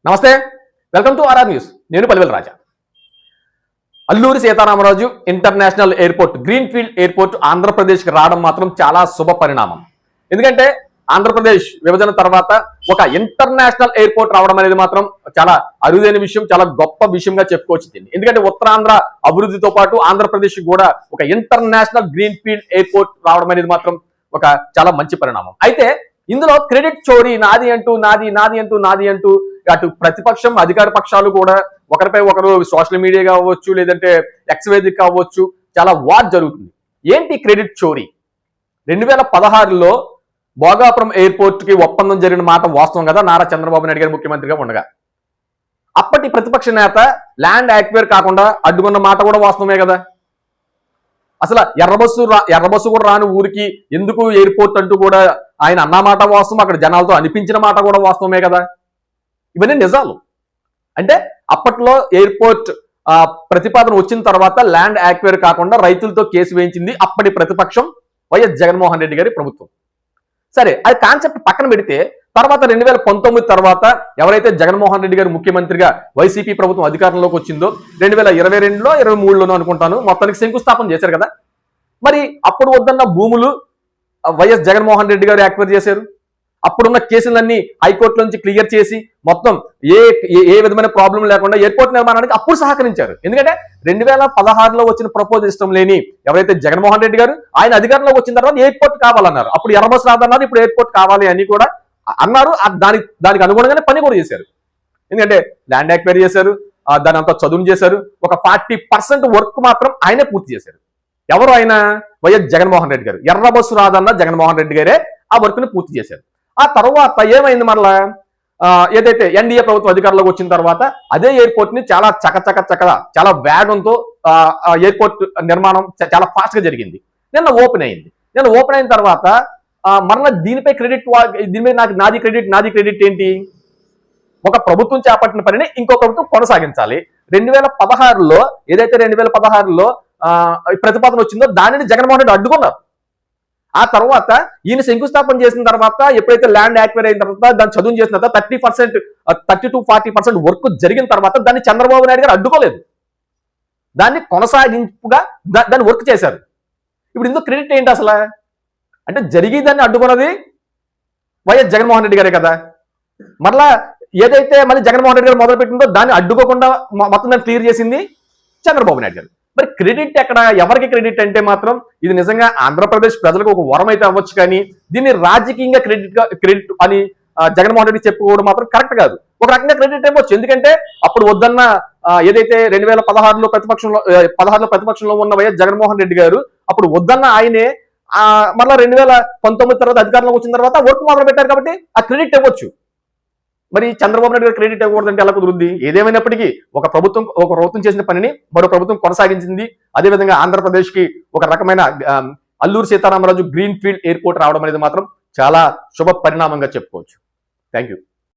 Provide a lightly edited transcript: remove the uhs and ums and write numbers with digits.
నమస్తే, welcome to RR news. నేను Pallivela Raja. Alluri Sitaramaraju international airport, green field airport ఆంధ్రప్రదేశ్కి రావడం మాత్రం చాలా శుభ పరిణామం. ఎందుకంటే ఆంధ్రప్రదేశ్ విభజన తర్వాత ఒక ఇంటర్నేషనల్ ఎయిర్పోర్ట్ రావడం అనేది మాత్రం చాలా అరుదైన విషయం, చాలా గొప్ప విషయంగా చెప్పుకోవచ్చు. ఎందుకంటే ఉత్తరాంధ్ర అభివృద్ధితో పాటు ఆంధ్రప్రదేశ్ కూడా ఒక ఇంటర్నేషనల్ గ్రీన్ ఫీల్డ్ ఎయిర్పోర్ట్ రావడం అనేది మాత్రం ఒక చాలా మంచి పరిణామం. అయితే ఇందులో క్రెడిట్ చోరీ, నాది అంటూ అటు ప్రతిపక్షం, అధికార పక్షాలు కూడా ఒకరిపై ఒకరు సోషల్ మీడియా కావచ్చు, లేదంటే ఎక్స్ వేదిక కావచ్చు, చాలా వార్ జరుగుతుంది. ఏంటి క్రెడిట్ చోరీ? 2016లో భోగాపురం ఎయిర్పోర్ట్ కి ఒప్పందం జరిగిన మాట వాస్తవం కదా, నారా చంద్రబాబు నాయుడు గారు ముఖ్యమంత్రిగా ఉండగా. అప్పటి ప్రతిపక్ష నేత ల్యాండ్ యాక్వైర్ కాకుండా అడ్డుకున్న మాట కూడా వాస్తవమే కదా. అసలు ఎర్రబస్సు కూడా రాని ఊరికి ఎందుకు ఎయిర్పోర్ట్ అంటూ కూడా ఆయన అన్న మాట వాస్తవం, అక్కడ జనాలతో అనిపించిన మాట కూడా వాస్తవమే కదా. ఇవన్నీ నిజాలు. అంటే అప్పట్లో ఎయిర్పోర్ట్ ప్రతిపాదన వచ్చిన తర్వాత ల్యాండ్ యాక్వైర్ కాకుండా రైతులతో కేసు వేయించింది అప్పటి ప్రతిపక్షం వైఎస్ జగన్మోహన్ రెడ్డి గారి ప్రభుత్వం. సరే, అది కాన్సెప్ట్ పక్కన పెడితే తర్వాత 2019 తర్వాత ఎవరైతే జగన్మోహన్ రెడ్డి గారు ముఖ్యమంత్రిగా వైసీపీ ప్రభుత్వం అధికారంలోకి వచ్చిందో 2022లో 23లోనో అనుకుంటాను, మొత్తానికి శంకుస్థాపన చేశారు కదా. మరి అప్పుడు వద్దన్న భూములు వైఎస్ జగన్మోహన్ రెడ్డి గారు యాక్వైర్ చేశారు. అప్పుడున్న కేసులన్నీ హైకోర్టు నుంచి క్లియర్ చేసి మొత్తం ఏ విధమైన ప్రాబ్లం లేకుండా ఎయిర్పోర్ట్ నిర్మాణానికి అప్పుడు సహకరించారు. ఎందుకంటే 2016లో వచ్చిన ప్రపోజల్ ఇష్టం లేని ఎవరైతే జగన్మోహన్ రెడ్డి గారు ఆయన అధికారంలోకి వచ్చిన తర్వాత ఎయిర్పోర్ట్ కావాలన్నారు. అప్పుడు ఎర్రబస్ రాదన్నారు, ఇప్పుడు ఎయిర్పోర్ట్ కావాలి అని కూడా అన్నారు. దానికి అనుగుణంగానే పని కూడా చేశారు. ఎందుకంటే ల్యాండ్ యాక్వైర్ చేశారు, దాని అంతా చదువు చేశారు. ఒక 40% వర్క్ మాత్రం ఆయనే పూర్తి చేశారు. ఎవరు ఆయన? వైఎస్ జగన్మోహన్ రెడ్డి గారు. ఎర్రబస్సు రాదన్న జగన్మోహన్ రెడ్డి గారే ఆ వర్క్ ని పూర్తి చేశారు. ఆ తర్వాత ఏమైంది? మరలా ఏదైతే ఎన్డీఏ ప్రభుత్వం అధికారంలోకి వచ్చిన తర్వాత అదే ఎయిర్పోర్ట్ ని చాలా చకచక చాలా వేగంతో ఎయిర్పోర్ట్ నిర్మాణం చాలా ఫాస్ట్ గా జరిగింది. నిన్న ఓపెన్ అయిన తర్వాత మరలా దీనిపై క్రెడిట్, దీని మీద నాది క్రెడిట్ ఏంటి? ఒక ప్రభుత్వం చేపట్టిన పనిని ఇంకో ప్రభుత్వం కొనసాగించాలి. 2016లో ఏదైతే 2016లో ప్రతిపాదన వచ్చిందో దానిని జగన్మోహన్ రెడ్డి అడ్డుకున్నారు. ఆ తర్వాత ఈయన శంకుస్థాపన చేసిన తర్వాత ఎప్పుడైతే ల్యాండ్ యాక్వైర్ అయిన తర్వాత దాన్ని చదువు చేసిన తర్వాత 30% to 40% వర్క్ జరిగిన తర్వాత దాన్ని చంద్రబాబు నాయుడు గారు అడ్డుకోలేదు. దాన్ని కొనసాగింపుగా దాన్ని వర్క్ చేశారు. ఇప్పుడు ఇందులో క్రెడిట్ ఏంటి అసలు? అంటే జరిగేదాన్ని అడ్డుకున్నది వైఎస్ జగన్మోహన్ రెడ్డి గారే కదా. మరలా ఏదైతే మళ్ళీ జగన్మోహన్ రెడ్డి గారు మొదలుపెట్టిందో దాన్ని అడ్డుకోకుండా మొత్తం దాన్ని క్లియర్ చేసింది చంద్రబాబు నాయుడు గారు. మరి క్రెడిట్ ఎక్కడ? ఎవరికి క్రెడిట్ అంటే మాత్రం ఇది నిజంగా ఆంధ్రప్రదేశ్ ప్రజలకు ఒక వరం అయితే అవ్వచ్చు, కానీ దీన్ని రాజకీయంగా క్రెడిట్ అని జగన్మోహన్ రెడ్డి చెప్పుకోవడం మాత్రం కరెక్ట్ కాదు. ఒక రకంగా క్రెడిట్ ఇవ్వచ్చు. ఎందుకంటే అప్పుడు వద్దన్న ఏదైతే 2016లో ప్రతిపక్షంలో ఉన్న వైఎస్ జగన్మోహన్ రెడ్డి గారు అప్పుడు వద్దన్న ఆయనే మళ్ళీ 2019 తర్వాత అధికారంలోకి వచ్చిన తర్వాత వర్క్ మొదలు పెట్టారు కాబట్టి ఆ క్రెడిట్ ఇవ్వచ్చు. మరి చంద్రబాబు నాయుడు గారు క్రెడిట్ ఇవ్వకూడదంటే ఎలా కుదురుద్ది? ఏదేమైనప్పటికీ ఒక ప్రభుత్వం చేసిన పనిని మరో ప్రభుత్వం కొనసాగించింది. అదేవిధంగా ఆంధ్రప్రదేశ్ కి ఒక రకమైన Alluri Sitaramaraju green field airport రావడం అనేది మాత్రం చాలా శుభ పరిణామంగా చెప్పుకోవచ్చు. Thank you.